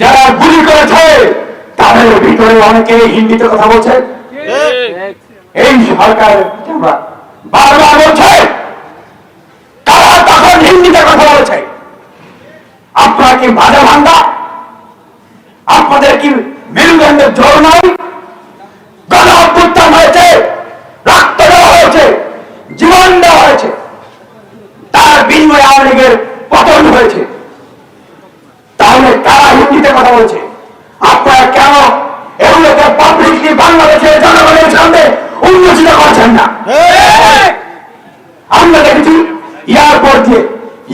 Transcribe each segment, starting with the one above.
যারা গুলি করেছে তাদের ভিতরে অনেকে হিন্দিতে কথা বলছে। এই সরকার বারবার বলছে তারা তখন হিন্দিতে কথা বলেছে। আপনারা কি বাজা ভাঙ্গা? আপনাদের কি মেরুদণ্ডের জোর নাই? গণ অভ্যুত্থান হয়েছে, রক্ত দেওয়া হয়েছে, জীবন দেওয়া হয়েছে, তার বিনিময়ে আওয়ামী লীগের পতন হয়েছে। তাহলে তারা হিন্দিতে কথা বলছে, আপনারা কেন এগুলোকে পাবলিকলি বাংলাদেশের জনগণের সামনে উন্মোচিত করছেন না? আমরা দেখেছি এয়ারপোর্ট দিয়ে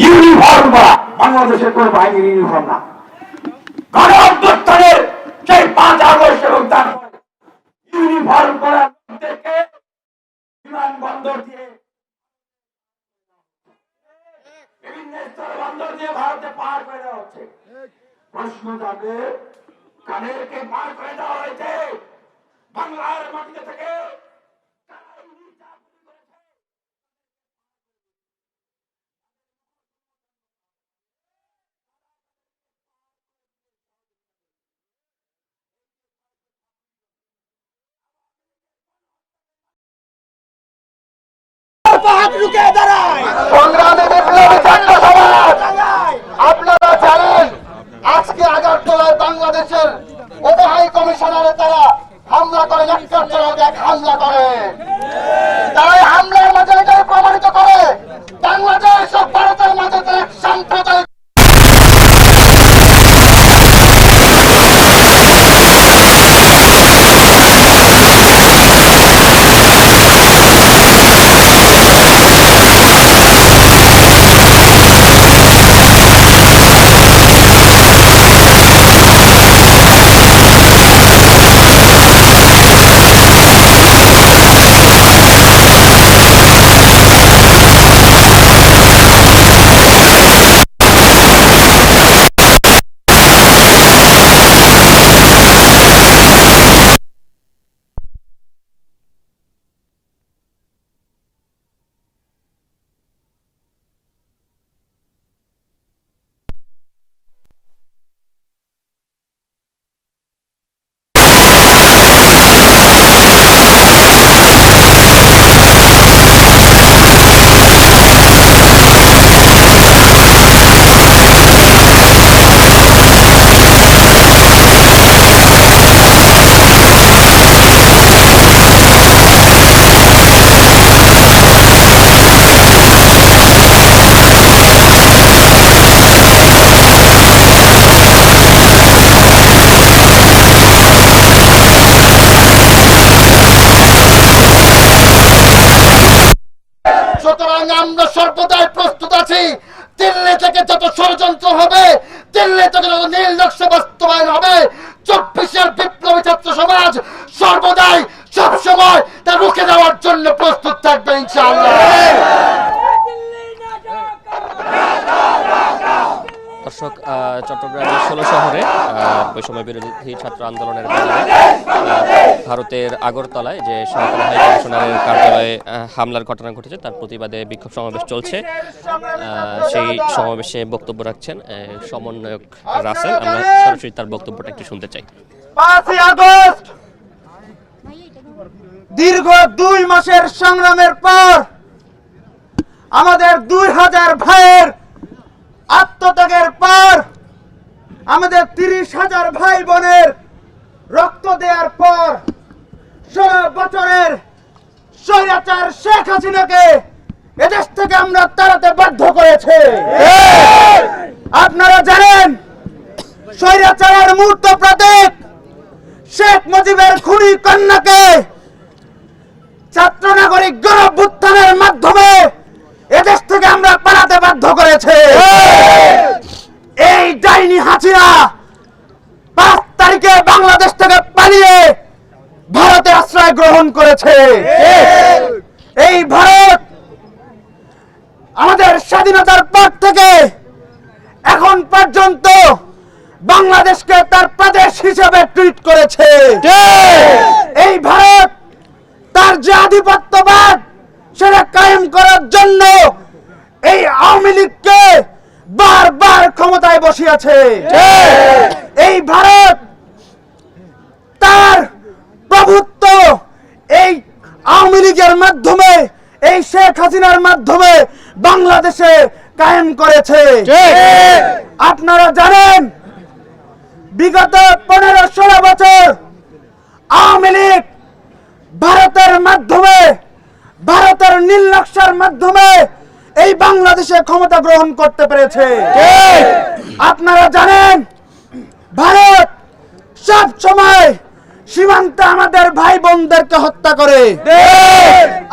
ইউনিফর্ম পরা, বাংলাদেশের কোন বাহিনীর ইউনিফর্ম না। গণ অভ্যুত্থানের সেই 5 আগস্ট এবং তার ইউনিফর্ম পরা লোকদেরকে বিমানবন্দর দিয়ে, বিভিন্ন স্থলবন্দর দিয়ে ভারতে পার করে দেওয়া হচ্ছে। প্রশ্ন যাবে, কাদেরকে পার করে দেওয়া হয়েছে? বাংলার মাটিতে থেকে সংগ্রামী বিপ্লবী ছাত্র সমাজ, আপনারা জানেন আজকে আগরতলায় বাংলাদেশের ওবাহাই কমিশনারে তারা হামলা করে, এক হামলা করে। তারা হামলার মাঝে এটাই প্রমাণিত করে বাংলাদেশ ও ভারতের মাঝে এক সাম্প্রদায়িক আমরা সর্বদাই প্রস্তুত আছি। দিল্লি থেকে যত ষড়যন্ত্র হবে, দিল্লি থেকে যত নীল নকশা বাস্তবায়ন হবে, 24-এর বিপ্লবী ছাত্র সমাজ সর্বদাই সবসময় তা রুখে দেওয়ার জন্য প্রস্তুত থাকবে ইনশাআল্লাহ। দর্শক, চট্টগ্রামের 16 শহরে বৈষম্য বিরোধী ছাত্র আন্দোলনের বাজারে ভারতের আগরতলায় যে সহকারী হাই কমিশনারের কার্যালয়ে হামলার ঘটনা ঘটেছে তার প্রতিবাদে বিক্ষোভ সমাবেশ চলছে। সেই সমাবেশে বক্তব্য রাখছেন সমন্বয়ক রাসেল। আমরা সরাসরি তার বক্তব্যটা একটু শুনতে চাই। 5 আগস্ট দীর্ঘ 2 মাসের সংগ্রামের পর আমাদের 2000 ভাইয়ের আত্মত্যাগের পর, আমাদের 30,000 ভাই বোনের রক্ত দেওয়ার পর 16 বছরের স্বৈরাচার শেখ হাসিনাকে এদেশ থেকে আমরা তাড়াতে বাধ্য করেছে। আপনারা জানেন স্বৈরাচারের মূর্ত প্রতীক শেখ মুজিবের খুনি কন্যাকে ছাত্র নাগরিক গণ অভ্যুত্থানের মাধ্যমে এদেশ থেকে আমরা পালাতে বাধ্য করেছে। এই ডাইনি হাসিনা 5 তারিখে বাংলাদেশ থেকে পালিয়ে ভারতে আশ্রয় গ্রহণ করেছে। এই ভারত আমাদের স্বাধীনতার পর থেকে এখন পর্যন্ত বাংলাদেশকে তার প্রদেশ হিসেবে ট্রিট করেছে। এই ভারত তার যে আধিপত্যবাদ সেটা কায়েম করার জন্য এই আওয়ামী লীগকে বারবার ক্ষমতায় বসিয়েছে। এই ভারত তার প্রভুত্ব এই আওয়ামী লীগের মাধ্যমে, এই শেখ হাসিনার মাধ্যমে বাংলাদেশে কায়েম করেছে। আপনারা জানেন বিগত 15-16 বছর আওয়ামী লীগ ভারতের মাধ্যমে, ভারতের নীল নকশার মাধ্যমে এই বাংলাদেশে ক্ষমতা গ্রহণ করতে পেরেছে। আপনারা জানেন ভারত সব সময় সীমান্তে আমাদের ভাই বোনদেরকে হত্যা করে।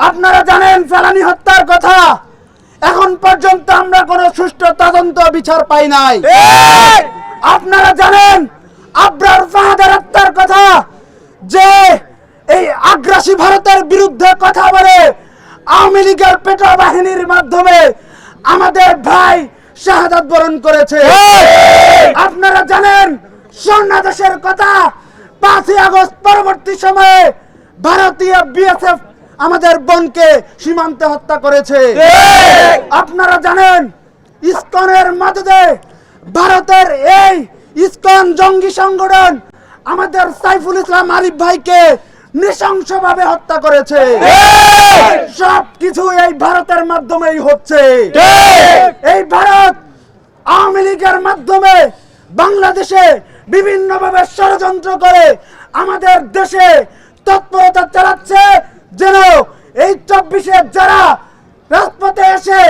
আপনারা জানেন ফেলানী হত্যার কথা, এখন পর্যন্ত আমরা কোনো সুষ্ঠু তদন্ত বিচার পাই নাই। আপনারা জানেন আবরার ফাহাদের হত্যার কথা, যে এই আগ্রাসী ভারতের বিরুদ্ধে কথা বলে আওয়ামী লীগের পেটা বাহিনীর মাধ্যমে আমাদের ভাই শাহাদাত বরণ করেছে। আপনারা জানেন স্বর্ণাদেশের কথা, 5ই আগস্ট পরবর্তী সময়ে ভারতীয় বিএসএফ আমাদের বোনকে সীমান্তে হত্যা করেছে। আপনারা জানেন ইসকনের মাধ্যমে ভারতের এই ইসকন জঙ্গি সংগঠন আমাদের সাইফুল ইসলাম আরিফ ভাইকে নৃশংসভাবে হত্যা করেছে। সবকিছু এই ভারতের মাধ্যমেই হচ্ছে। এই ভারত আওয়ামী লীগের মাধ্যমে বাংলাদেশে বিভিন্নভাবে ষড়যন্ত্র করে আমাদের দেশে তৎপরতা চালাচ্ছে, যেন এই 24-এ যারা রাজপথে এসে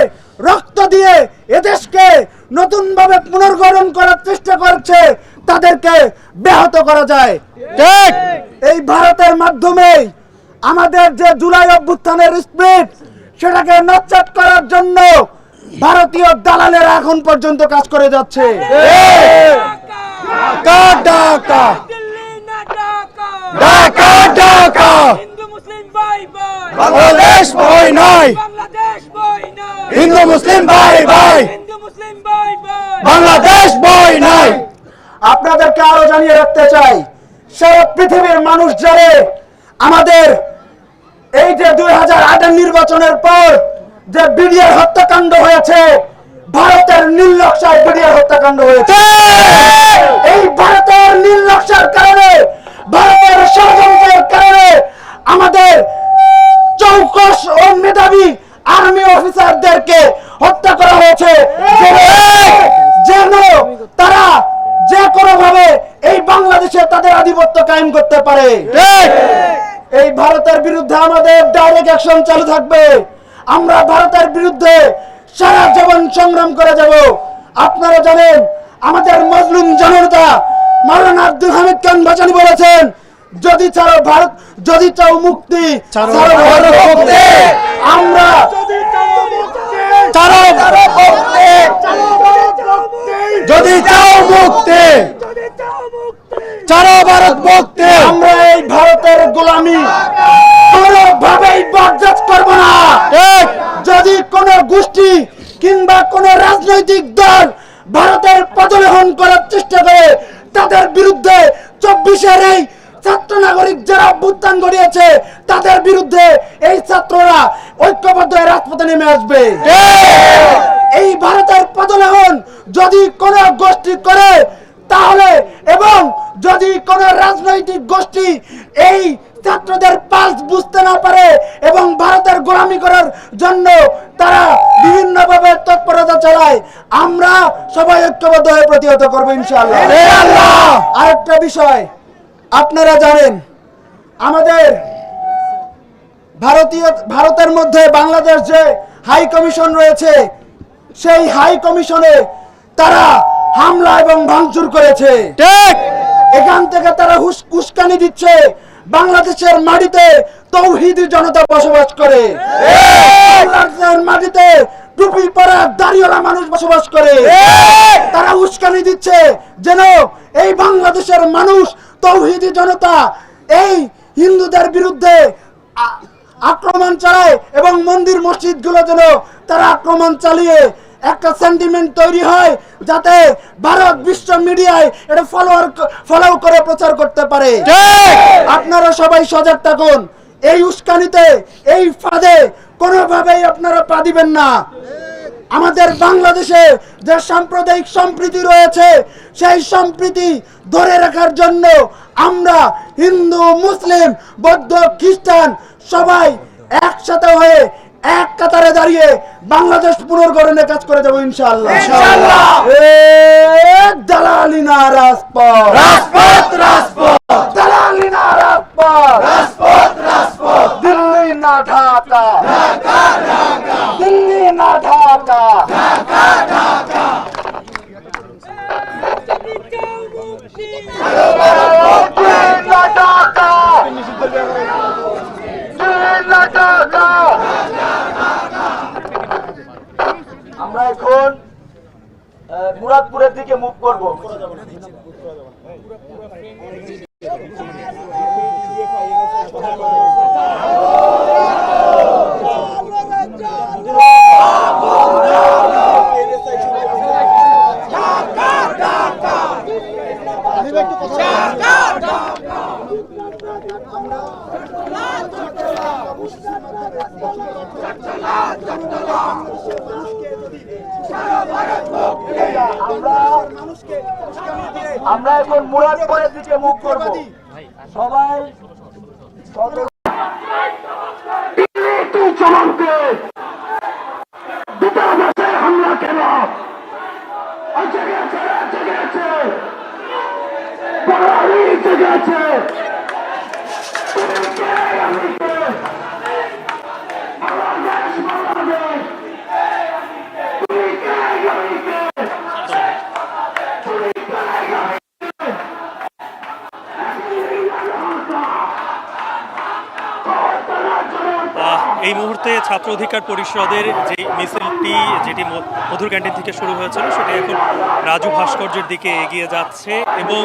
রক্ত দিয়ে এদেশকে নতুন ভাবে পুনর্গঠন করার চেষ্টা করছে তাদেরকে ব্যাহত করা যায়। ঠিক এই ভারতের মাধ্যমে আমাদের যে জুলাই অভ্যুত্থানের স্পিরিট, সেটাকে নস্যাৎ করার জন্য ভারতীয় দালালেরা এখন পর্যন্ত কাজ করে যাচ্ছে। বাংলাদেশ ভয় নয়, হিন্দু মুসলিম ভাই ভাই, বাংলাদেশ ভয় নয়। আপনাদেরকে আরো জানিয়ে রাখতে চাই, সারা পৃথিবীর মানুষ জানে আমাদের এই যে 2008 নির্বাচনের পর যে বিডিআর হত্যাকাণ্ড হয়েছে, ভারতের নীল নকশায় বিডিআর হত্যাকাণ্ড হয়েছে। এই ভারতের নীল নকশার কারণে, ভারতের ষড়যন্ত্রের কারণে আমাদের চৌকস ও মেধাবী আর্মি অফিসারদেরকে হত্যা করা হয়েছে, যেন তারা যে কোনো ভাবে এই বাংলাদেশে তাদের আধিপত্য কায়েম করতে পারে। এই ভারতের বিরুদ্ধে আমাদের ডাইরেক্ট অ্যাকশন চালু থাকবে। আমরা ভারতের বিরুদ্ধে সারা জীবন সংগ্রাম করে যাব। আপনারা জানেন আমাদের মজলুম জনতা মাওলানা আব্দুল হামিদ খান ভাসানী বলেছেন, যদি চাও ভারত, যদি চাও মুক্তি, ছাড়ো ভারত মুক্তি। আমরা ছাড়ো ভারত মুক্তি, যদি চাও মুক্তি, ছাড়ো ভারত মুক্তি। আমরা এই ভারতের গোলামি কোনোভাবেই বরদাস্ত করব না। যদি কোন গোষ্ঠী কিংবা কোন রাজনৈতিক দল ভারতের পদলেহন করার চেষ্টা করে, তাদের বিরুদ্ধে 24-এর এই ছাত্র নাগরিক যারা অভ্যুত্থান গড়িয়েছে তাদের বিরুদ্ধে এই ছাত্ররা ঐক্যবদ্ধ হয়ে রাজপথে নেমে আসবে। এই ভারতের পদলেহন যদি কোন গোষ্ঠী করে তাহলে, এবং যদি কোন রাজনৈতিক গোষ্ঠী এই ছাত্রদের পালস বুঝতে না পারে এবং ভারতের গোলামি করার জন্য তারা বিভিন্নভাবে তৎপরতা চালায়, আমরা সবাই ঐক্যবদ্ধ হয়ে প্রতিহত করবো ইনশাআল্লাহ। আরেকটা বিষয় আপনারা জানেন, আমাদের ভারতের মধ্যে বাংলাদেশ যে হাই কমিশন রয়েছে, সেই হাই কমিশনে তারা হামলা এবং ভাঙচুর করেছে। ঠিক এখান থেকে তারা উস্কানি দিচ্ছে বাংলাদেশের মাটিতে তৌহিদি জনতা বসবাস করে, বাংলাদেশের মাটিতে টুপি পরা দাড়িওয়ালা মানুষ বসবাস করে। তারা উস্কানি দিচ্ছে যেন এই বাংলাদেশের মানুষ তৌহিদি জনতা এই হিন্দুদের বিরুদ্ধে আক্রমণ চালায় এবং মন্দির মসজিদ গুলো যেন তারা আক্রমণ চালিয়ে একটা সেন্টিমেন্ট তৈরি হয়, যাতে ভারত বিশ্ব মিডিয়ায় এটা ফলো করে প্রচার করতে পারে। আপনারা সবাই সজাগ থাকুন, এই উস্কানিতে, এই ফাঁদে কোনোভাবেই আপনারা পা দিবেন না। আমাদের বাংলাদেশে যে সাম্প্রদায়িক সম্প্রীতি রয়েছে সেই সম্প্রীতি ধরে রাখার জন্য আমরা হিন্দু, মুসলিম, বৌদ্ধ, খ্রিস্টান সবাই একসাথে হয়ে এক কাতারে দাঁড়িয়ে বাংলাদেশ পুনর্গঠনের কাজ করে যাবো ইনশাআল্লাহ। দালালি না রাজপথ, রাজপথ রাজপথ দালালি না রাজপথ, রাজপথ রাজপথ দিল্লি না ঢাকা, দিল্লি না ঢাকা। আমরা এখন মুরাদপুরের দিকে মুভ করব। আমরা এখন মুরাদপুরের দিকে মুখ করব। সবাই হামলা কেন এই মুহূর্তে ছাত্র অধিকার পরিষদের যে মিছিলটি যেটি মধুর ক্যান্টিন থেকে শুরু হয়েছিল সেটি এখন রাজু ভাস্কর্যের দিকে এগিয়ে যাচ্ছে এবং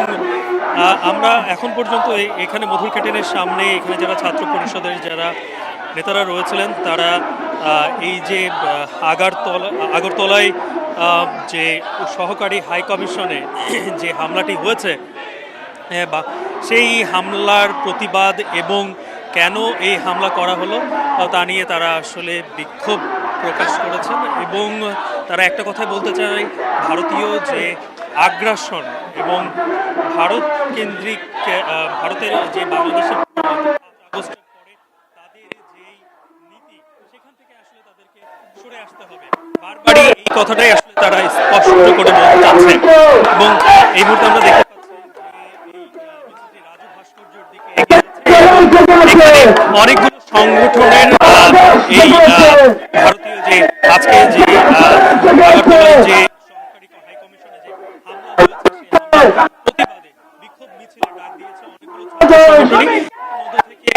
আমরা এখন পর্যন্ত এখানে মধুর ক্যান্টিনের সামনে এখানে যারা ছাত্র পরিষদের যারা নেতারা রয়েছিলেন তারা এই যে আগরতলায় যে সহকারী হাই কমিশনে যে হামলাটি হয়েছে বা সেই হামলার প্রতিবাদ এবং কেন এই হামলা করা হলো তা নিয়ে তারা আসলে বিক্ষোভ প্রকাশ করেছেন এবং তারা একটা কথাই বলতে চায়, ভারতীয় যে আগ্রাসন এবং ভারত কেন্দ্রিক ভারতের যে বাংলাদেশের আগস্টের পরে তাদের যেই নীতি সেখান থেকে আসলে তাদেরকে সরে আসতে হবে। বারবারই এই কথাটাই আসলে তারা স্পষ্ট করে বলতে চাচ্ছে এবং এই মুহূর্তে আমরা দেখতে পাচ্ছি যে এই মিছিলটি রাজু ভাস্কর্যের দিকে এগিয়ে যাচ্ছে। অনেকগুলো সংগঠনের এই ভারতীয় যে আজকে যে আগরতলায় যে সহকারী হাই কমিশনে যে হামলা হয়েছে সেই হামলার প্রতিবাদে বিক্ষোভ মিছিলের ডাক দিয়েছে অনেকগুলো ছাত্র সংগঠনই। মধ্য থেকে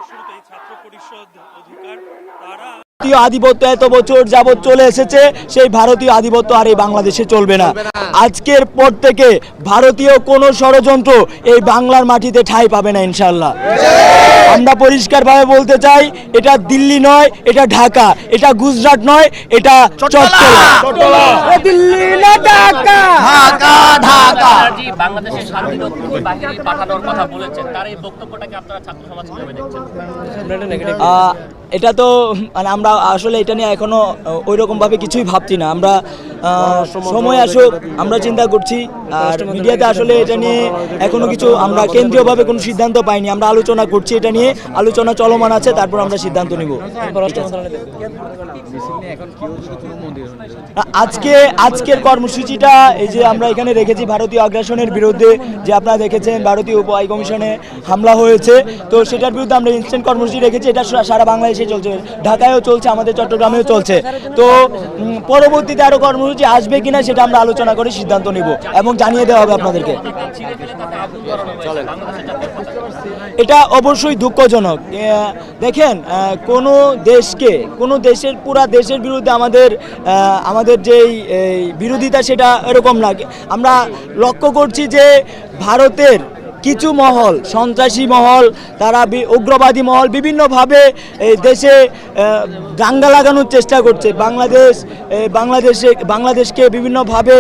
শুরুতেই ছাত্র পরিষদ অধিকার তারা ভারতীয় আধিপত্য এত বছর যাবৎ চলে এসেছে, সেই ভারতীয় আধিপত্য আর এই বাংলাদেশে চলবে না। আজকের পর থেকে ভারতীয় কোনো ষড়যন্ত্র এই বাংলার মাটিতে ঠাঁই পাবে না ইনশাআল্লাহ। আমরা পরিষ্কারভাবে বলতে চাই, এটা দিল্লি নয়, এটা ঢাকা, এটা গুজরাট নয়, এটা চট্টলা। দিল্লি না ঢাকা, ঢাকা ঢাকা। বাংলাদেশের শান্তিরক্ষী বাহিনী পাঠানোর কথা বলেছেন, তার এই বক্তব্যটাকে আপনারা ছাত্র সমাজ কিভাবে দেখছেন? এটা তো মানে আমরা আসলে এটা নিয়ে এখনো ওই রকম ভাবে কিছুই ভাবছি না। আমরা সময় আসুক আমরা চিন্তা করছি, আর মিডিয়াতে আসলে এটা নিয়ে এখনো কিছু আমরা কেন্দ্রীয়ভাবে কোনো সিদ্ধান্ত পাইনি। আমরা আলোচনা করছি, এটা নিয়ে আলোচনা চলমান আছে, তারপর আমরা সিদ্ধান্ত নিব। আজকের কর্মসূচিটা এই যে আমরা এখানে রেখেছি ভারতীয় আগ্রাসনের বিরুদ্ধে, যে আপনারা দেখেছেন ভারতীয় উপ হাই কমিশনে হামলা হয়েছে, তো সেটার বিরুদ্ধে আমরা ইনস্ট্যান্ট কর্মসূচি রেখেছি। এটা সারা বাংলাদেশে চলছে, ঢাকায়ও চলছে, আমাদের চট্টগ্রামেও চলছে। তো পরবর্তীতে আরো কর্মসূচি আসবে কিনা সেটা আমরা আলোচনা করে সিদ্ধান্ত নিব এবং জানিয়ে দেওয়া হবে আপনাদেরকে। এটা অবশ্যই দুঃখজনক। দেখেন, কোনো দেশকে, কোনো দেশের পুরা দেশের বিরুদ্ধে আমাদের যেই বিরোধিতা সেটা এরকম না। আমরা লক্ষ্য করছি যে কিছু মহল, সন্ত্রাসী মহল, তারা উগ্রবাদী মহল বিভিন্নভাবে এই দেশে দাঙ্গা লাগানোর চেষ্টা করছে। বাংলাদেশকে বিভিন্নভাবে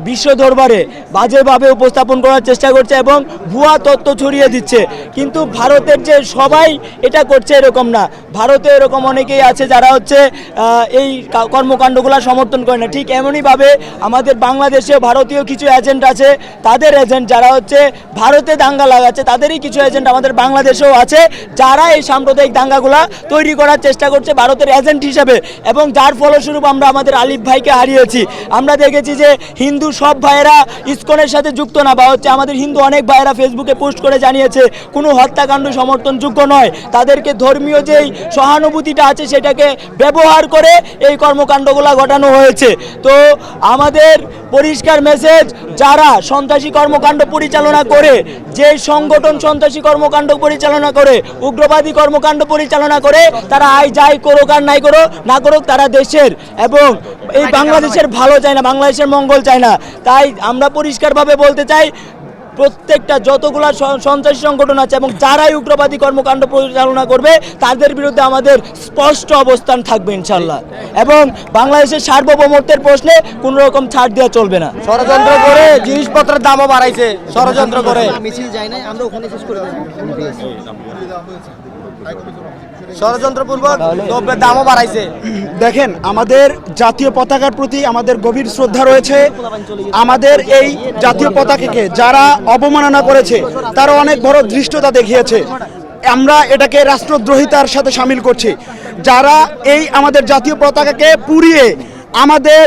বিশ্ব দরবারে বাজেভাবে উপস্থাপন করার চেষ্টা করছে এবং ভুয়া তথ্য ছড়িয়ে দিচ্ছে। কিন্তু ভারতের যে সবাই এটা করছে এরকম না, ভারতে এরকম অনেকেই আছে যারা হচ্ছে এই কর্মকাণ্ডগুলো সমর্থন করে না। ঠিক এমনইভাবে আমাদের বাংলাদেশে ভারতীয় কিছু এজেন্ট আছে, তাদের এজেন্ট যারা হচ্ছে ভারতে দাঙ্গা লাগাচ্ছে, তাদেরই কিছু এজেন্ট আমাদের বাংলাদেশেও আছে যারা এই সাম্প্রদায়িক দাঙ্গাগুলা তৈরি করার চেষ্টা করছে ভারতের এজেন্ট হিসেবে, এবং যার ফলস্বরূপ আমরা আমাদের আলিফ ভাইকে হারিয়েছি। আমরা দেখেছি যে হিন্দু সব ভাইয়েরা ইসকনের সাথে যুক্ত না, বা হচ্ছে আমাদের হিন্দু অনেক ভাইয়েরা ফেসবুকে পোস্ট করে জানিয়েছে কোনো হত্যাকাণ্ড সমর্থনযোগ্য নয়, তাদেরকে ধর্মীয় যেই সহানুভূতিটা আছে সেটাকে ব্যবহার করে এই কর্মকাণ্ডগুলো ঘটানো হয়েছে। তো আমাদের পরিষ্কার মেসেজ, যারা সন্ত্রাসী কর্মকাণ্ড পরিচালনা করে, যে সংগঠন সন্ত্রাসী কর্মকাণ্ড পরিচালনা করে, উগ্রবাদী কর্মকাণ্ড পরিচালনা করে, তারা আয় যাই করুক আর নাই করুক না করুক, তারা দেশের এবং এই বাংলাদেশের ভালো চায় না, বাংলাদেশের মঙ্গল চায় না। তাই আমরা পরিষ্কারভাবে বলতে চাই, প্রত্যেকটা যতগুলা সন্ত্রাসী সংগঠন আছে এবং যারাই উগ্রবাদী কর্মকাণ্ড পরিচালনা করবে তাদের বিরুদ্ধে আমাদের স্পষ্ট অবস্থান থাকবে ইনশাল্লাহ, এবং বাংলাদেশের সার্বভৌমত্বের প্রশ্নে কোনো রকম ছাড় দেওয়া চলবে না। ষড়যন্ত্র করে জিনিসপত্রের দামও বাড়াইছে, ষড়যন্ত্র করে ষড়যন্ত্রপূর্বক দ্রব্যের দামও বাড়াইছে। দেখেন, আমাদের জাতীয় পতাকার প্রতি আমাদের গভীর শ্রদ্ধা রয়েছে। আমাদের এই জাতীয় পতাকাকে যারা অবমাননা করেছে তারা অনেক বড় ধৃষ্টতা দেখিয়েছে, আমরা এটাকে রাষ্ট্রদ্রোহিতার সাথে শামিল করছি। যারা এই আমাদের জাতীয় পতাকাকে পুড়িয়ে আমাদের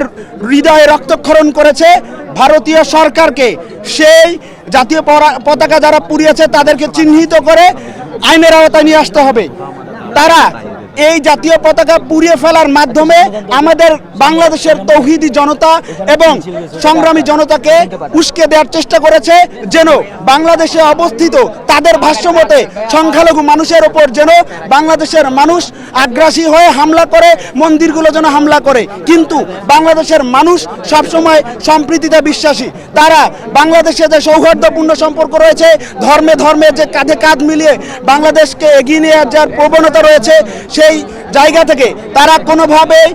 হৃদয়ে রক্তক্ষরণ করেছে, ভারতীয় সরকারকে সেই জাতীয় পতাকা যারা পুড়িয়েছে তাদেরকে চিহ্নিত করে আইনের আওতায় নিয়ে আসতে হবে। তারা এই জাতীয় পতাকা পুড়িয়ে ফেলার মাধ্যমে আমাদের বাংলাদেশের তৌহিদি জনতা এবং সংগ্রামী জনতাকে উস্কে দেওয়ার চেষ্টা করেছে, যেন বাংলাদেশে অবস্থিত তাদের ভাষ্যমতে সংখ্যালঘু মানুষের ওপর যেন বাংলাদেশের মানুষ আগ্রাসী হয়ে হামলা করে, মন্দিরগুলো যেন হামলা করে। কিন্তু বাংলাদেশের মানুষ সবসময় সম্প্রীতিতে বিশ্বাসী। তারা বাংলাদেশে যে সৌহার্দ্যপূর্ণ সম্পর্ক রয়েছে, ধর্মে ধর্মে যে কাঁধে কাঁধ মিলিয়ে বাংলাদেশকে এগিয়ে নিয়ে যাওয়ার প্রবণতা রয়েছে, সেই জায়গা থেকে তারা কোনোভাবেই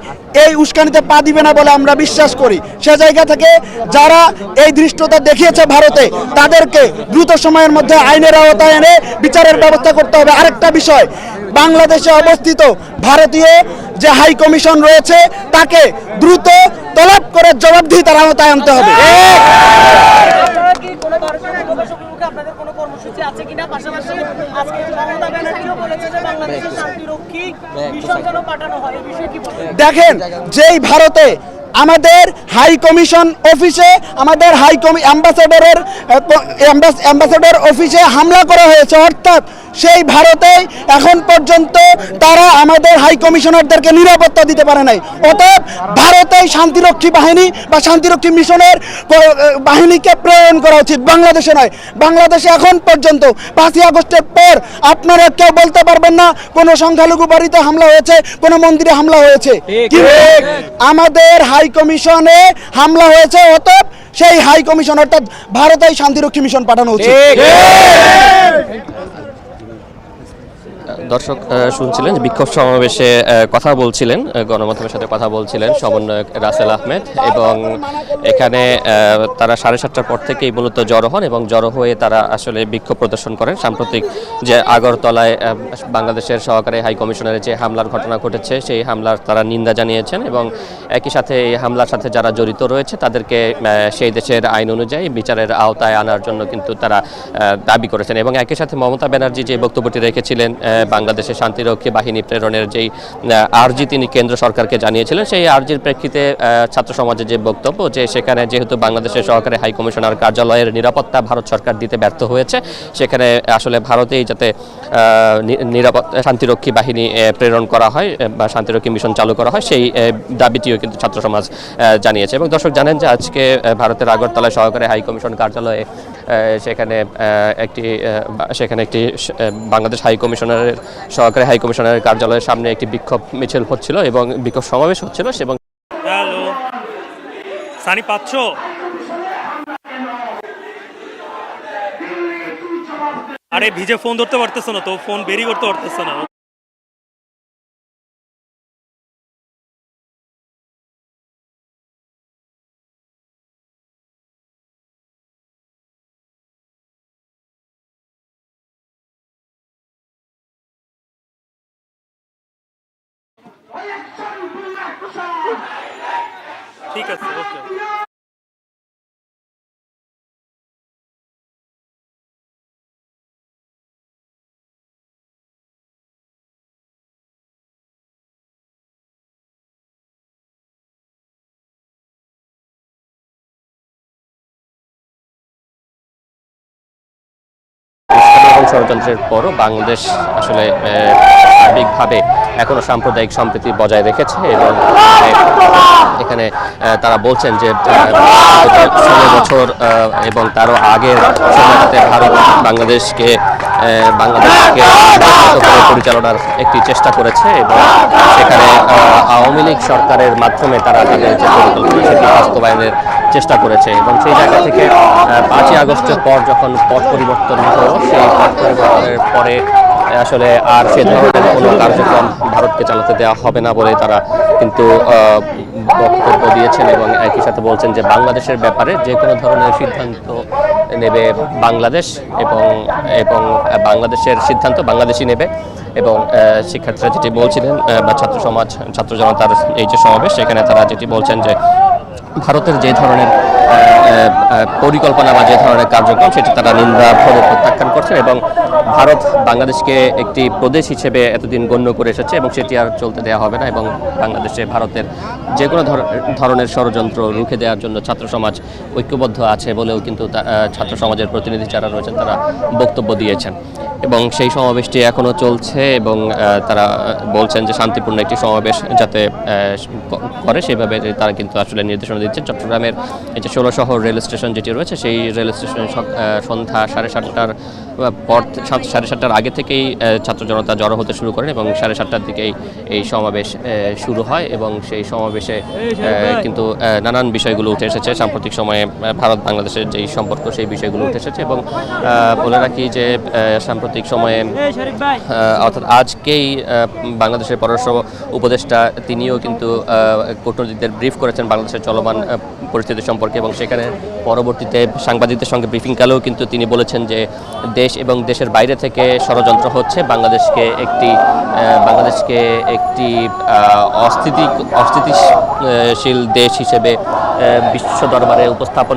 এই উস্কানিতে পা দিবে না বলে আমরা বিশ্বাস করি। সে জায়গা থেকে যারা এই ধৃষ্টতা দেখিয়েছে ভারতে, তাদেরকে দ্রুত সময়ের মধ্যে আইনের আওতায় এনে বিচারের ব্যবস্থা করতে হবে। আরেকটা বিষয়, বাংলাদেশে অবস্থিত ভারতীয় যে হাই কমিশন রয়েছে তাকে দ্রুত তলব করে জবাবদিহিতার আওতায় আনতে হবে। দেখেন, যেই ভারতে আমাদের হাই কমিশন অফিসে, আমাদের অ্যাম্বাসেডর অফিসে হামলা করা হয়েছে, অর্থাৎ সেই ভারতে এখন পর্যন্ত তারা আমাদের হাই কমিশনারদেরকে নিরাপত্তা দিতে পারে নাই। অতএব ভারতেই শান্তিরক্ষী বাহিনী বা শান্তিরক্ষী মিশনের বাহিনীকে প্রেরণ করা উচিত, বাংলাদেশে নয়। বাংলাদেশে এখন পর্যন্ত 5ই আগস্টের পর আপনারা কেউ বলতে পারবেন না কোনো সংখ্যালঘু বাড়িতে হামলা হয়েছে, কোনো মন্দিরে হামলা হয়েছে, কিন্তু আমাদের হাই কমিশনে হামলা হয়েছে। অতএব সেই হাই কমিশন অর্থাৎ ভারতেই শান্তিরক্ষী মিশন পাঠানো উচিত। দর্শক শুনছিলেন বিক্ষোভ সমাবেশে কথা বলছিলেন, গণমাধ্যমের সাথে কথা বলছিলেন সমন্বয়ক রাসেল আহমেদ, এবং এখানে তারা 7:30টার পর থেকেই মূলত জড়ো হন এবং জড়ো হয়ে তারা আসলে বিক্ষোভ প্রদর্শন করেন। সাম্প্রতিক যে আগরতলায় বাংলাদেশের সহকারী হাই কমিশনারের যে হামলার ঘটনা ঘটেছে সেই হামলার তারা নিন্দা জানিয়েছেন, এবং একই সাথে এই হামলার সাথে যারা জড়িত রয়েছে তাদেরকে সেই দেশের আইন অনুযায়ী বিচারের আওতায় আনার জন্য কিন্তু তারা দাবি করেছেন। এবং একই সাথে মমতা ব্যানার্জি যে বক্তব্যটি রেখেছিলেন বাংলাদেশের শান্তিরক্ষী বাহিনী প্রেরণের যেই আর্জি তিনি কেন্দ্র সরকারকে জানিয়েছিলেন, সেই আর্জির প্রেক্ষিতে ছাত্র সমাজের যে বক্তব্য যে সেখানে যেহেতু বাংলাদেশের সহকারী হাই কমিশনার কার্যালয়ের নিরাপত্তা ভারত সরকার দিতে ব্যর্থ হয়েছে, সেখানে আসলে ভারতেই যাতে শান্তিরক্ষী বাহিনী প্রেরণ করা হয় বা শান্তিরক্ষী মিশন চালু করা হয়, সেই দাবিটিও কিন্তু ছাত্র সমাজ জানিয়েছে। এবং দর্শক জানেন যে আজকে ভারতের আগরতলায় সহকারী হাই কমিশন কার্যালয়ে সেখানে একটি বাংলাদেশ হাই কমিশনারের সহকারী হাই কমিশনারের কার্যালয়ের সামনে একটি বিক্ষোভ মিছিল হচ্ছিল এবং বিক্ষোভ সমাবেশ হচ্ছিল। এবং হ্যালো সানি, পাচ্ছ? আরে ভিজে ফোন ধরতে পারতেছে না তো, ফোন বেরি করতে পারতেছে না। ঠিক আছে, ওকে। এবং ষড়যন্ত্রের পরও বাংলাদেশ আসলে সার্বিকভাবে এখনো সাম্প্রদায়িক সম্প্রীতি বজায় রেখেছে এবং এখানে তারা বলছেন যে 16 বছর এবং তারও আগের সময়টাতে ভারত বাংলাদেশকে পরিচালনার একটি চেষ্টা করেছে এবং সেখানে আওয়ামী লীগ সরকারের মাধ্যমে তারা তাদের যে পরিকল্পনা সেটি বাস্তবায়নের চেষ্টা করেছে এবং সেই জায়গা থেকে 5ই আগস্টের পর যখন পট পরিবর্তন হলো, সেই পট পরিবর্তনের পরে আসলে আর সে ধরনের কোনো কার্যক্রম ভারতকে চালাতে দেওয়া হবে না বলে তারা কিন্তু বক্তব্য দিয়েছেন এবং একই সাথে বলছেন যে বাংলাদেশের ব্যাপারে যে কোনো ধরনের সিদ্ধান্ত নেবে বাংলাদেশ এবং বাংলাদেশের সিদ্ধান্ত বাংলাদেশই নেবে। এবং শিক্ষার্থীরা যেটি বলছিলেন বা ছাত্র জনতার এই যে সমাবেশ, সেখানে তারা যেটি বলছেন যে ভারতের যে ধরনের পরিকল্পনা বা যে ধরনের কার্যক্রম সেটি তারা নিন্দাভরে প্রত্যাখ্যান করছেন এবং ভারত বাংলাদেশকে একটি প্রদেশ হিসেবে এতদিন গণ্য করে এসেছে এবং সেটি আর চলতে দেওয়া হবে না এবং বাংলাদেশে ভারতের যে কোনো ধরনের ষড়যন্ত্র রুখে দেওয়ার জন্য ছাত্র সমাজ ঐক্যবদ্ধ আছে বলেও কিন্তু ছাত্র সমাজের প্রতিনিধি যারা রয়েছেন তারা বক্তব্য দিয়েছেন এবং সেই সমাবেশটি এখনও চলছে এবং তারা বলছেন যে শান্তিপূর্ণ একটি সমাবেশ যাতে করে সেভাবে তারা কিন্তু আসলে নির্দেশনা দিচ্ছেন। চট্টগ্রামের এই যে 16 শহর রেল স্টেশন যেটি রয়েছে, সেই রেল স্টেশনে সন্ধ্যা 7:30টার পর 7:30টার আগে থেকেই ছাত্র জনতা জড়ো হতে শুরু করেন এবং 7:30টার দিকেই এই সমাবেশ শুরু হয় এবং সেই সমাবেশে কিন্তু নানান বিষয়গুলো উঠে এসেছে। সাম্প্রতিক সময়ে ভারত বাংলাদেশের যেই সম্পর্ক সেই বিষয়গুলো উঠে এসেছে এবং বলে রাখি যে সাম্প্রতিক সময়ে অর্থাৎ আজকেই বাংলাদেশের পররাষ্ট্র উপদেষ্টা তিনিও কিন্তু কূটনীতিকদের ব্রিফ করেছেন বাংলাদেশের চলমান পরিস্থিতি সম্পর্কে এবং সেখানে পরবর্তীতে সাংবাদিকদের সঙ্গে ব্রিফিংকালেও কিন্তু তিনি বলেছেন যে দেশ এবং দেশের বাইরে থেকে ষড়যন্ত্র হচ্ছে বাংলাদেশকে একটি অস্থিতিশীল দেশ হিসেবে বিশ্ব দরবারে উপস্থাপন